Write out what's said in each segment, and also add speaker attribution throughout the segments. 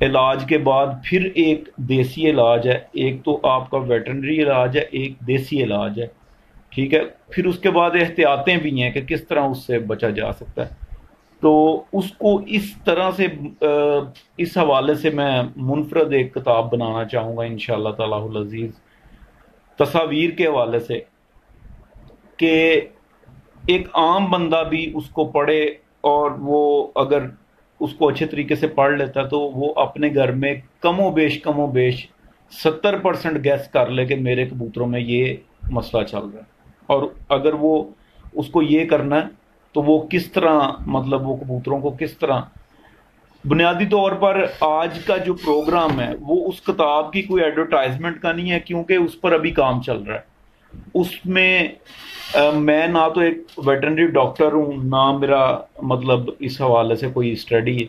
Speaker 1: علاج کے بعد پھر ایک دیسی علاج ہے، ایک تو آپ کا ویٹرنری علاج ہے، ایک دیسی علاج ہے، ٹھیک ہے؟ پھر اس کے بعد احتیاطیں بھی ہیں کہ کس طرح اس سے بچا جا سکتا ہے۔ تو اس کو اس طرح سے اس حوالے سے میں منفرد ایک کتاب بنانا چاہوں گا انشاءاللہ تعالی العزیز، تصاویر کے حوالے سے، کہ ایک عام بندہ بھی اس کو پڑھے، اور وہ اگر اس کو اچھے طریقے سے پڑھ لیتا تو وہ اپنے گھر میں کم و بیش 70% گیس کر لے کہ میرے کبوتروں میں یہ مسئلہ چل رہا ہے، اور اگر وہ اس کو یہ کرنا ہے تو وہ کس طرح، مطلب وہ کبوتروں کو کس طرح، بنیادی طور پر آج کا جو پروگرام ہے وہ اس کتاب کی کوئی ایڈورٹائزمنٹ کا نہیں ہے، کیونکہ اس پر ابھی کام چل رہا ہے۔ اس میں میں نہ تو ایک ویٹرنری ڈاکٹر ہوں، نہ میرا مطلب اس حوالے سے کوئی اسٹڈی ہے،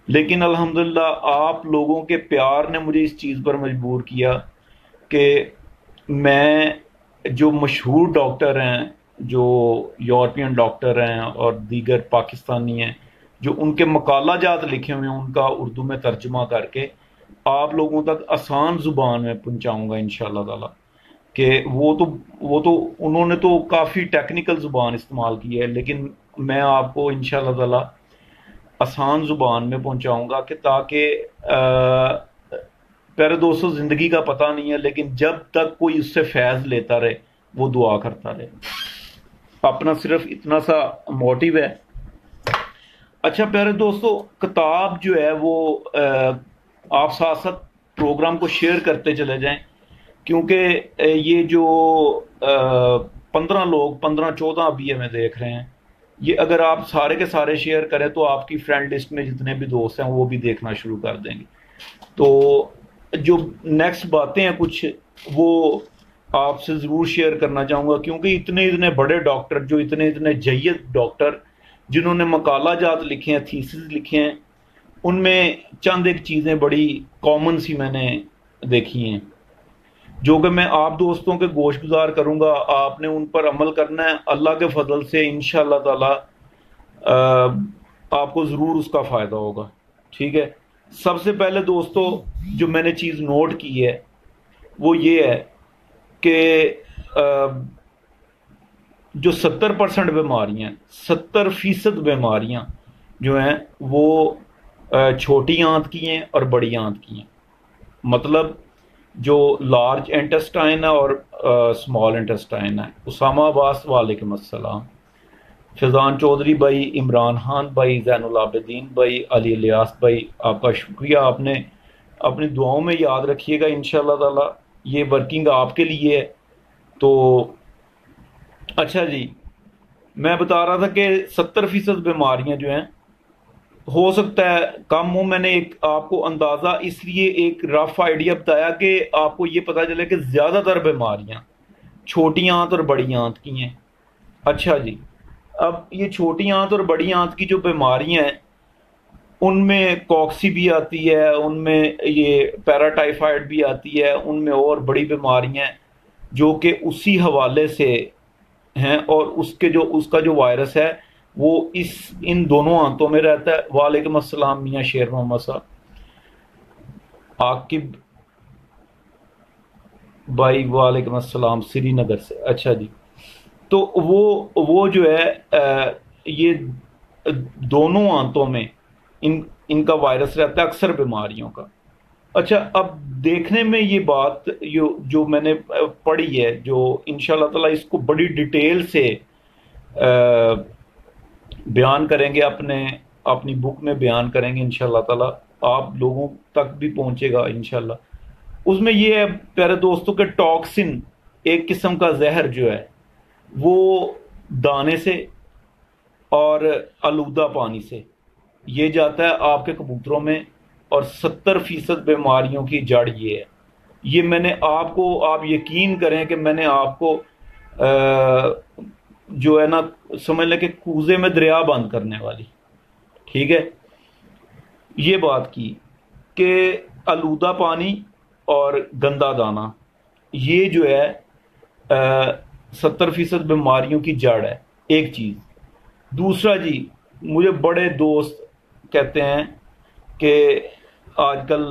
Speaker 1: لیکن الحمدللہ آپ لوگوں کے پیار نے مجھے اس چیز پر مجبور کیا کہ میں جو مشہور ڈاکٹر ہیں، جو یورپین ڈاکٹر ہیں اور دیگر پاکستانی ہیں، جو ان کے مقالہ جات لکھے ہوئے ہیں، ان کا اردو میں ترجمہ کر کے آپ لوگوں تک آسان زبان میں پہنچاؤں گا انشاءاللہ تعالی، کہ وہ تو انہوں نے تو کافی ٹیکنیکل زبان استعمال کی ہے، لیکن میں آپ کو انشاءاللہ تعالی آسان زبان میں پہنچاؤں گا، کہ تاکہ پیارے دوستو، زندگی کا پتہ نہیں ہے، لیکن جب تک کوئی اس سے فیض لیتا رہے وہ دعا کرتا رہے۔ اپنا صرف اتنا سا موٹیو ہے۔ اچھا پیارے دوستو، کتاب جو ہے وہ آپ ساتھ ساتھ پروگرام کو شیئر کرتے چلے جائیں، کیونکہ یہ جو 15 14 ابھی ہمیں دیکھ رہے ہیں، یہ اگر آپ سارے کے سارے شیئر کریں تو آپ کی فرینڈ لسٹ میں جتنے بھی دوست ہیں وہ بھی دیکھنا شروع کر دیں گے۔ تو جو نیکسٹ باتیں ہیں کچھ، وہ آپ سے ضرور شیئر کرنا چاہوں گا، کیونکہ اتنے بڑے ڈاکٹر، جو اتنے جید ڈاکٹر جنہوں نے مقالہ جات لکھے ہیں، تھیسز لکھے ہیں، ان میں چند ایک چیزیں بڑی کامن سی میں نے دیکھی ہیں، جو کہ میں آپ دوستوں کے گوش گزار کروں گا۔ آپ نے ان پر عمل کرنا ہے، اللہ کے فضل سے انشاءاللہ تعالی آپ کو ضرور اس کا فائدہ ہوگا، ٹھیک ہے؟ سب سے پہلے دوستو جو میں نے چیز نوٹ کی ہے وہ یہ ہے کہ جو 70% بیماریاں، 70% بیماریاں جو ہیں وہ چھوٹی آنت کی ہیں اور بڑی آنت کی ہیں، مطلب جو لارج انٹسٹائن ہے اور اسمال انٹسٹائن ہے۔ اسامہ عباس وعلیکم السلام، فیضان چودھری بھائی، عمران خان بھائی، زین العابدین بھائی، علی الیاس بھائی، آپ کا شکریہ، آپ نے اپنی دعاؤں میں یاد رکھیے گا انشاءاللہ تعالی، یہ ورکنگ آپ کے لیے ہے۔ تو اچھا جی، میں بتا رہا تھا کہ 70% بیماریاں جو ہیں، ہو سکتا ہے کم ہو، میں نے ایک آپ کو اندازہ اس لیے ایک رف آئیڈیا بتایا کہ آپ کو یہ پتا چلے کہ زیادہ تر بیماریاں چھوٹی آنت اور بڑی آنت کی ہیں۔ اچھا جی، اب یہ چھوٹی آنت اور بڑی آنت کی جو بیماریاں ہیں، ان میں کوکسی بھی آتی ہے، ان میں یہ پیراٹائفائڈ بھی آتی ہے، ان میں اور بڑی بیماریاں ہیں جو کہ اسی حوالے سے ہیں، اور اس کا جو وائرس ہے وہ ان دونوں آنتوں میں رہتا ہے۔ وعلیکم السلام میاں شیر محمد صاحب، عاقب بھائی وعلیکم السلام سری نگر سے۔ اچھا جی، تو وہ جو ہے یہ دونوں آنتوں میں ان کا وائرس رہتا ہے اکثر بیماریوں کا۔ اچھا، اب دیکھنے میں یہ بات جو میں نے پڑھی ہے، جو انشاءاللہ تعالی اس کو بڑی ڈیٹیل سے بیان کریں گے، اپنی بک میں بیان کریں گے انشاءاللہ تعالی، آپ لوگوں تک بھی پہنچے گا انشاءاللہ۔ اس میں یہ ہے پیارے دوستوں کہ ٹاکسن، ایک قسم کا زہر جو ہے وہ دانے سے اور آلودہ پانی سے یہ جاتا ہے آپ کے کبوتروں میں، اور 70% بیماریوں کی جڑ یہ ہے۔ یہ میں نے آپ یقین کریں کہ میں نے آپ کو جو ہے نا، سمجھ لیں کہ کوزے میں دریا بند کرنے والی، ٹھیک ہے، یہ بات کی کہ آلودہ پانی اور گندا دانہ یہ جو ہے 70% بیماریوں کی جڑ ہے، ایک چیز۔ دوسرا جی، مجھے بڑے دوست کہتے ہیں کہ آج کل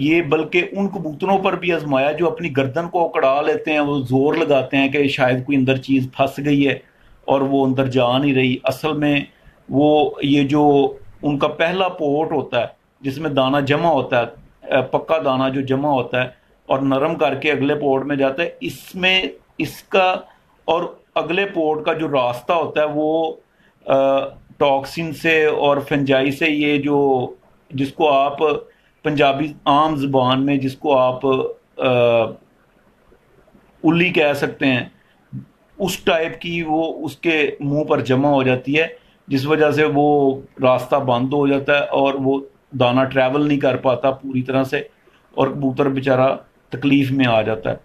Speaker 1: یہ بلکہ ان کبوتروں پر بھی آزمایا جو اپنی گردن کو اکڑا لیتے ہیں، وہ زور لگاتے ہیں کہ شاید کوئی اندر چیز پھنس گئی ہے اور وہ اندر جا نہیں رہی، اصل میں وہ یہ جو ان کا پہلا پوٹ ہوتا ہے جس میں دانہ جمع ہوتا ہے، پکا دانہ جو جمع ہوتا ہے اور نرم کر کے اگلے پوٹ میں جاتا ہے، اس میں اس کا اور اگلے پوٹ کا جو راستہ ہوتا ہے وہ ٹاکسن سے اور فنجائی سے، یہ جو جس کو آپ پنجابی عام زبان میں جس کو آپ الی کہہ سکتے ہیں، اس ٹائپ کی وہ اس کے منہ پر جمع ہو جاتی ہے، جس وجہ سے وہ راستہ بند ہو جاتا ہے اور وہ دانہ ٹریول نہیں کر پاتا پوری طرح سے، اور کبوتر بیچارہ تکلیف میں آ جاتا ہے۔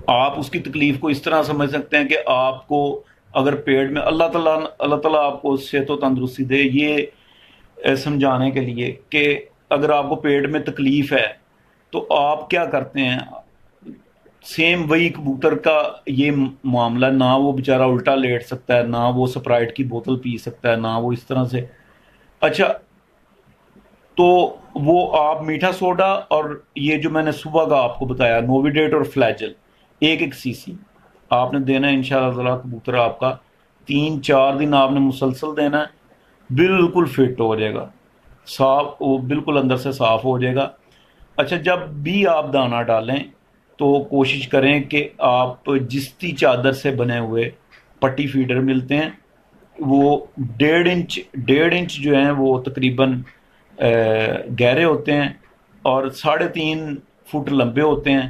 Speaker 1: آپ اس کی تکلیف کو اس طرح سمجھ سکتے ہیں کہ آپ کو اگر پیٹ میں اللہ تعالیٰ آپ کو صحت و تندرستی دے، یہ سمجھانے کے لیے کہ اگر آپ کو پیٹ میں تکلیف ہے تو آپ کیا کرتے ہیں، سیم وہی کبوتر کا یہ معاملہ، نہ وہ بیچارہ الٹا لیٹ سکتا ہے، نہ وہ سپرائٹ کی بوتل پی سکتا ہے، نہ وہ اس طرح سے۔ اچھا، تو وہ آپ میٹھا سوڈا اور یہ جو میں نے صبح کا آپ کو بتایا نوویڈیٹ اور فلیجل 1 1 cc آپ نے دینا ہے انشاءاللہ تعالیٰ۔ کبوتر آپ کا 3 4 دن آپ نے مسلسل دینا ہے، بالکل فٹ ہو جائے گا، صاف، وہ بالکل اندر سے صاف ہو جائے گا۔ اچھا، جب بھی آپ دانہ ڈالیں تو کوشش کریں کہ آپ جستی چادر سے بنے ہوئے پٹی فیڈر ملتے ہیں، وہ 1.5 انچ جو ہیں وہ تقریباً گہرے ہوتے ہیں اور 3.5 فٹ لمبے ہوتے ہیں۔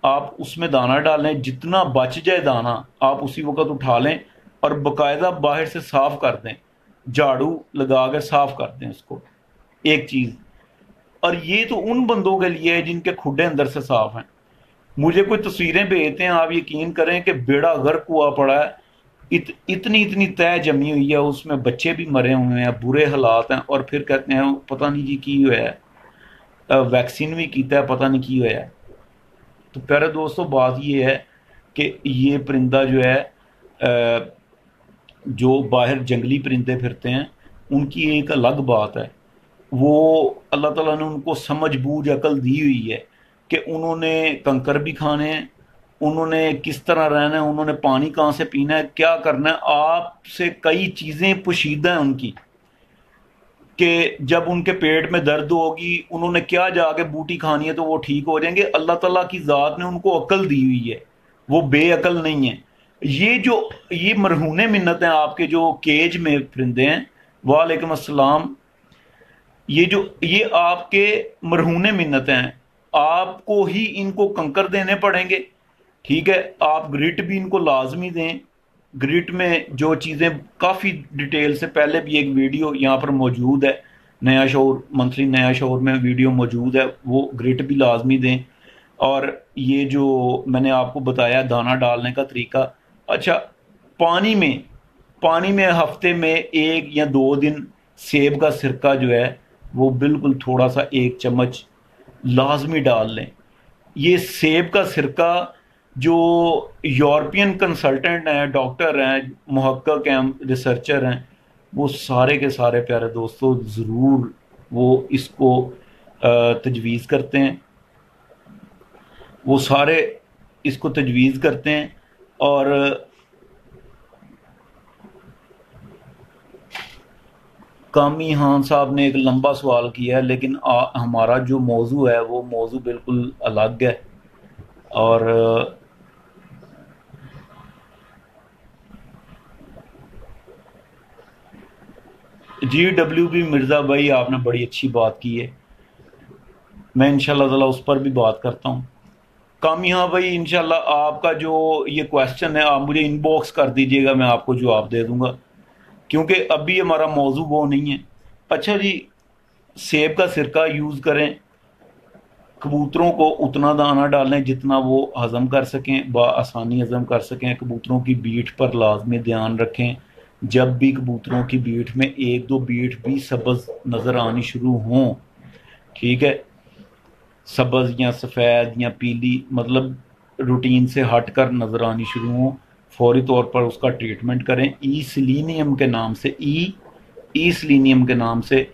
Speaker 1: آپ اس میں دانہ ڈالیں، جتنا بچ جائے دانہ آپ اسی وقت اٹھا لیں اور باقاعدہ باہر سے صاف کر دیں، جھاڑو لگا کے صاف کر دیں اس کو، ایک چیز۔ اور یہ تو ان بندوں کے لیے ہے جن کے کھڈے اندر سے صاف ہیں۔ مجھے کوئی تصویریں بھیجتے ہیں، آپ یقین کریں کہ بیڑا غرق ہوا پڑا ہے، اتنی طے جمی ہوئی ہے، اس میں بچے بھی مرے ہوئے ہیں، برے حالات ہیں، اور پھر کہتے ہیں پتہ نہیں جی کی ہوا ہے، ویکسین بھی کیتا ہے، پتہ نہیں کی ہوا ہے۔ تو پیارے دوستو، بات یہ ہے کہ یہ پرندہ جو ہے جو باہر جنگلی پرندے پھرتے ہیں ان کی ایک الگ بات ہے، وہ اللہ تعالیٰ نے ان کو سمجھ بوجھ عقل دی ہوئی ہے کہ انہوں نے کنکر بھی کھانے ہیں، انہوں نے کس طرح رہنا ہے، انہوں نے پانی کہاں سے پینا ہے، کیا کرنا ہے، آپ سے کئی چیزیں پوشیدہ ہیں ان کی، کہ جب ان کے پیٹ میں درد ہوگی انہوں نے کیا جا کے بوٹی کھانی ہے تو وہ ٹھیک ہو جائیں گے۔ اللہ تعالیٰ کی ذات نے ان کو عقل دی ہوئی ہے، وہ بے عقل نہیں ہیں۔ یہ مرہون منت ہیں آپ کے جو کیج میں پرندے ہیں، وعلیکم السلام، یہ آپ کے مرہون منت ہیں، آپ کو ہی ان کو کنکر دینے پڑیں گے، ٹھیک ہے؟ آپ گرٹ بھی ان کو لازمی دیں۔ گرٹ میں جو چیزیں کافی ڈیٹیل سے پہلے بھی ایک ویڈیو یہاں پر موجود ہے، نیا شعور منتھلی نیا شعور میں ویڈیو موجود ہے، وہ گرٹ بھی لازمی دیں۔ اور یہ جو میں نے آپ کو بتایا دانہ ڈالنے کا طریقہ، اچھا، پانی میں ہفتے میں 1 یا 2 دن سیب کا سرکہ جو ہے وہ بالکل تھوڑا سا 1 چمچ لازمی ڈال لیں۔ یہ سیب کا سرکہ جو یورپین کنسلٹنٹ ہیں، ڈاکٹر ہیں، محقق ہیں، ریسرچر ہیں، وہ سارے کے سارے پیارے دوستوں ضرور وہ اس کو تجویز کرتے ہیں، وہ سارے اس کو تجویز کرتے ہیں۔ اور کامی خان صاحب نے ایک لمبا سوال کیا ہے، لیکن ہمارا جو موضوع ہے وہ موضوع بالکل الگ ہے، اور GW مرزا بھائی، آپ نے بڑی اچھی بات کی ہے، میں انشاءاللہ تعالیٰ اس پر بھی بات کرتا ہوں۔ کامی ہاں بھائی، انشاءاللہ آپ کا جو یہ کویسچن ہے آپ مجھے ان باکس کر دیجئے گا، میں آپ کو جواب دے دوں گا، کیونکہ ابھی ہمارا موضوع وہ نہیں ہے۔ اچھا جی، سیب کا سرکہ یوز کریں، کبوتروں کو اتنا دانہ ڈالیں جتنا وہ ہضم کر سکیں، بآسانی ہضم کر سکیں۔ کبوتروں کی بیٹ پر لازمی دھیان رکھیں، جب بھی کبوتروں کی بیٹ میں 1 2 بیٹ بھی سبز نظر آنی شروع ہوں، ٹھیک ہے، سبز یا سفید یا پیلی، مطلب روٹین سے ہٹ کر نظر آنی شروع ہوں، فوری طور پر اس کا ٹریٹمنٹ کریں۔ ای سیلینیم کے نام سے ای سیلینیم کے نام سے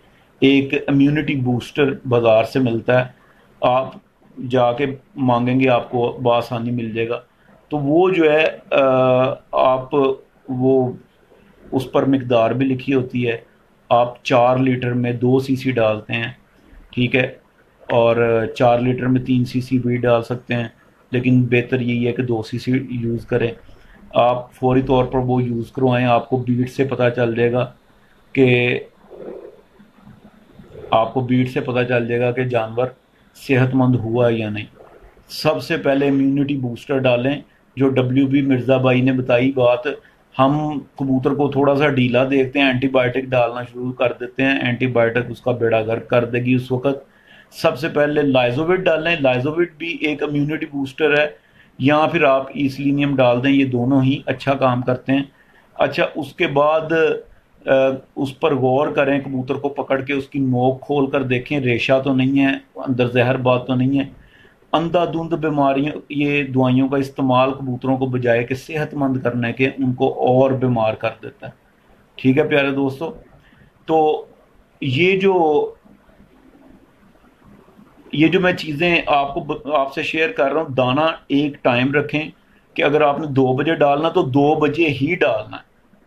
Speaker 1: ایک امیونٹی بوسٹر بازار سے ملتا ہے، آپ جا کے مانگیں گے آپ کو بآسانی مل جائے گا. تو وہ جو ہے آپ وہ اس پر مقدار بھی لکھی ہوتی ہے. آپ 4 لیٹر میں 2 cc ڈالتے ہیں, ٹھیک ہے, اور 4 لیٹر میں 3 cc بھی ڈال سکتے ہیں, لیکن بہتر یہی ہے کہ 2 cc یوز کریں. آپ فوری طور پر وہ یوز کروائیں, آپ کو بیٹ سے پتہ چل جائے گا کہ جانور صحت مند ہوا یا نہیں. سب سے پہلے امیونٹی بوسٹر ڈالیں, جو ڈبلیو بی مرزا بھائی نے بتائی بات. ہم کبوتر کو تھوڑا سا ڈھیلا دیکھتے ہیں, اینٹی بائیوٹک ڈالنا شروع کر دیتے ہیں, اینٹی بائیوٹک اس کا بیڑا گرک کر دے گی اس وقت. سب سے پہلے لائزووٹ ڈالیں, لائزووٹ بھی ایک امیونٹی بوسٹر ہے, یا پھر آپ ایسلینیم ڈال دیں, یہ دونوں ہی اچھا کام کرتے ہیں. اچھا, اس کے بعد اس پر غور کریں, کبوتر کو پکڑ کے اس کی نوک کھول کر دیکھیں ریشہ تو نہیں ہے, اندر زہر بات تو نہیں ہے. اندھا دھند بیماریوں, یہ دوائیوں کا استعمال کبوتروں کو بجائے کہ صحت مند کرنے کے ان کو اور بیمار کر دیتا ہے. ٹھیک ہے پیارے دوستو, تو یہ جو میں چیزیں آپ سے شیئر کر رہا ہوں, دانا ایک ٹائم رکھیں کہ اگر آپ نے 2 بجے ڈالنا تو 2 بجے ہی ڈالنا ہے,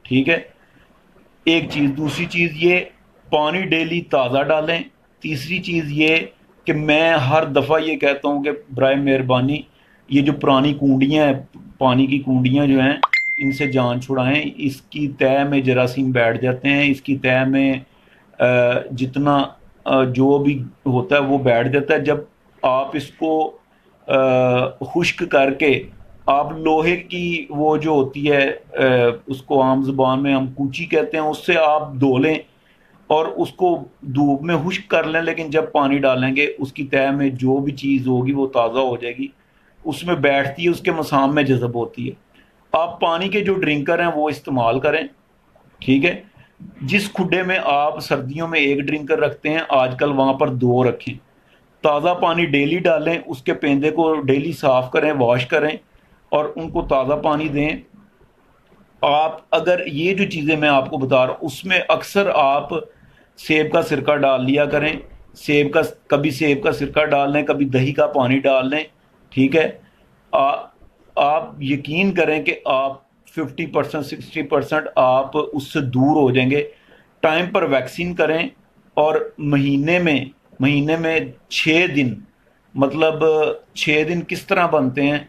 Speaker 1: ٹھیک ہے. ایک چیز. دوسری چیز یہ, پانی ڈیلی تازہ ڈالیں. تیسری چیز یہ کہ میں ہر دفعہ یہ کہتا ہوں کہ برائے مہربانی یہ جو پرانی کنڈیاں ہیں, پانی کی کنڈیاں جو ہیں, ان سے جان چھڑائیں. اس کی تہہ میں جراثیم بیٹھ جاتے ہیں, اس کی تہہ میں جتنا جو بھی ہوتا ہے وہ بیٹھ جاتا ہے. جب آپ اس کو خشک کر کے آپ لوہے کی وہ جو ہوتی ہے اس کو عام زبان میں ہم کوچی کہتے ہیں, اس سے آپ دھو لیں اور اس کو دھوپ میں خشک کر لیں. لیکن جب پانی ڈالیں گے اس کی تہہ میں جو بھی چیز ہوگی وہ تازہ ہو جائے گی, اس میں بیٹھتی ہے, اس کے مسام میں جذب ہوتی ہے. آپ پانی کے جو ڈرنکر ہیں وہ استعمال کریں, ٹھیک ہے. جس کھڈے میں آپ سردیوں میں 1 ڈرنکر رکھتے ہیں, آج کل وہاں پر 2 رکھیں. تازہ پانی ڈیلی ڈالیں, اس کے پیندے کو ڈیلی صاف کریں, واش کریں اور ان کو تازہ پانی دیں. آپ اگر یہ جو چیزیں میں آپ کو بتا رہا ہوں اس میں اکثر آپ سیب کا سرکہ ڈال لیا کریں. کبھی سیب کا سرکہ ڈال لیں, کبھی دہی کا پانی ڈال لیں, ٹھیک ہے. آپ یقین کریں کہ آپ 50% 60% آپ اس سے دور ہو جائیں گے. ٹائم پر ویکسین کریں, اور مہینے میں 6 دن, مطلب 6 دن کس طرح بنتے ہیں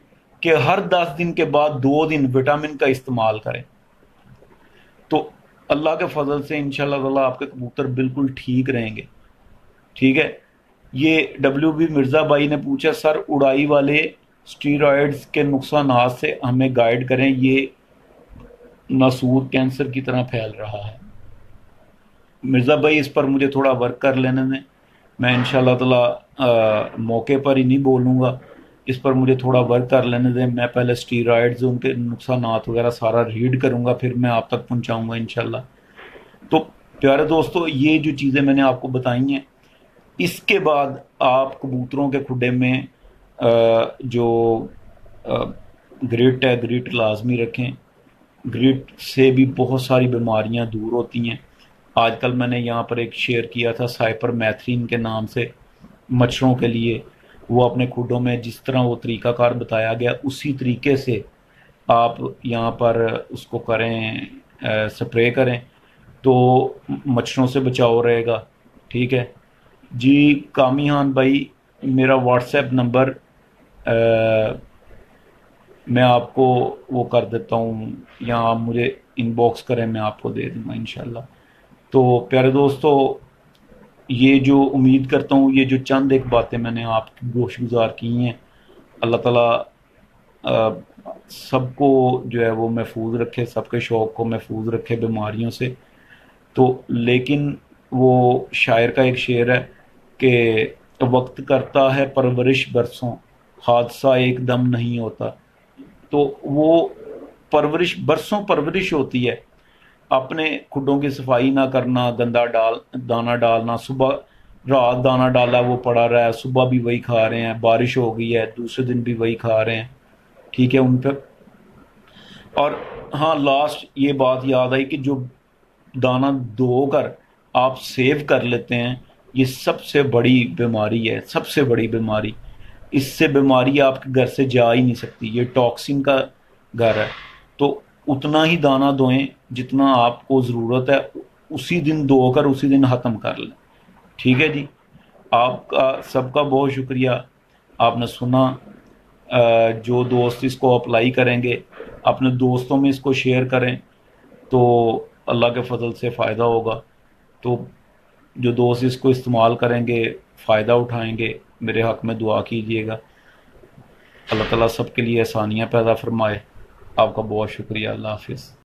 Speaker 1: کہ ہر 10 دن کے بعد 2 دن وٹامن کا استعمال کریں. تو اللہ کے فضل سے انشاءاللہ تعالی آپ کے کبوتر بالکل ٹھیک رہیں گے, ٹھیک ہے. یہ ڈبلیو بی مرزا بھائی نے پوچھا, سر اڑائی والے اسٹیرائڈز کے نقصانات سے ہمیں گائیڈ کریں, یہ ناسور کینسر کی طرح پھیل رہا ہے. مرزا بھائی اس پر مجھے تھوڑا ورک کر لینے دیں, میں انشاءاللہ تعالی موقع پر ہی نہیں بولوں گا, اس پر مجھے تھوڑا ورک کر لینے دیں. میں پہلے اسٹیرائڈز ان کے نقصانات وغیرہ سارا ریڈ کروں گا, پھر میں آپ تک پہنچاؤں گا انشاءاللہ. تو پیارے دوستو, یہ جو چیزیں میں نے آپ کو بتائی ہیں, اس کے بعد آپ کبوتروں کے کھڈے میں جو گرٹ ہے, گرٹ لازمی رکھیں. گرٹ سے بھی بہت ساری بیماریاں دور ہوتی ہیں. آج کل میں نے یہاں پر ایک شیئر کیا تھا سائپر میتھرین کے نام سے مچھروں کے لیے, وہ اپنے کھڈوں میں جس طرح وہ طریقہ کار بتایا گیا اسی طریقے سے آپ یہاں پر اس کو کریں, سپرے کریں, تو مچھروں سے بچاؤ رہے گا, ٹھیک ہے. جی کامیان بھائی, میرا واٹس ایپ نمبر میں آپ کو وہ کر دیتا ہوں, یا آپ مجھے ان باکس کریں, میں آپ کو دے دوں گا انشاءاللہ. تو پیارے دوستو, یہ جو امید کرتا ہوں یہ جو چند ایک باتیں میں نے آپ کی گوش گزار کی ہیں, اللہ تعالیٰ سب کو جو ہے وہ محفوظ رکھے, سب کے شوق کو محفوظ رکھے بیماریوں سے. تو لیکن وہ شاعر کا ایک شعر ہے کہ وقت کرتا ہے پرورش برسوں, حادثہ ایک دم نہیں ہوتا. تو وہ پرورش برسوں پرورش ہوتی ہے. اپنے کھڈوں کی صفائی نہ کرنا, گندا دانہ ڈالنا, صبح رات دانہ ڈالا وہ پڑا رہا ہے, صبح بھی وہی کھا رہے ہیں, بارش ہو گئی ہے دوسرے دن بھی وہی کھا رہے ہیں, ٹھیک ہے ان پہ. اور ہاں لاسٹ یہ بات یاد آئی کہ جو دانہ دھو کر آپ سیو کر لیتے ہیں, یہ سب سے بڑی بیماری ہے، سب سے بڑی بیماری۔ اس سے بیماری آپ کے گھر سے جا ہی نہیں سکتی، یہ ٹاکسن کا گھر ہے۔ تو اتنا ہی دانہ دوئیں جتنا آپ کو ضرورت ہے، اسی دن دو کر اسی دن ختم کر لیں، ٹھیک ہے جی۔ آپ کا سب کا بہت شکریہ، آپ نے سنا۔ جو دوست اس کو اپلائی کریں گے اپنے دوستوں میں اس کو شیئر کریں تو اللہ کے فضل سے فائدہ ہوگا۔ تو جو دوست اس کو استعمال کریں گے، فائدہ اٹھائیں گے، میرے حق میں دعا کیجیے گا۔ اللہ تعالیٰ سب کے لیے آسانیاں پیدا فرمائے۔ آپ کا بہت شکریہ، اللہ حافظ۔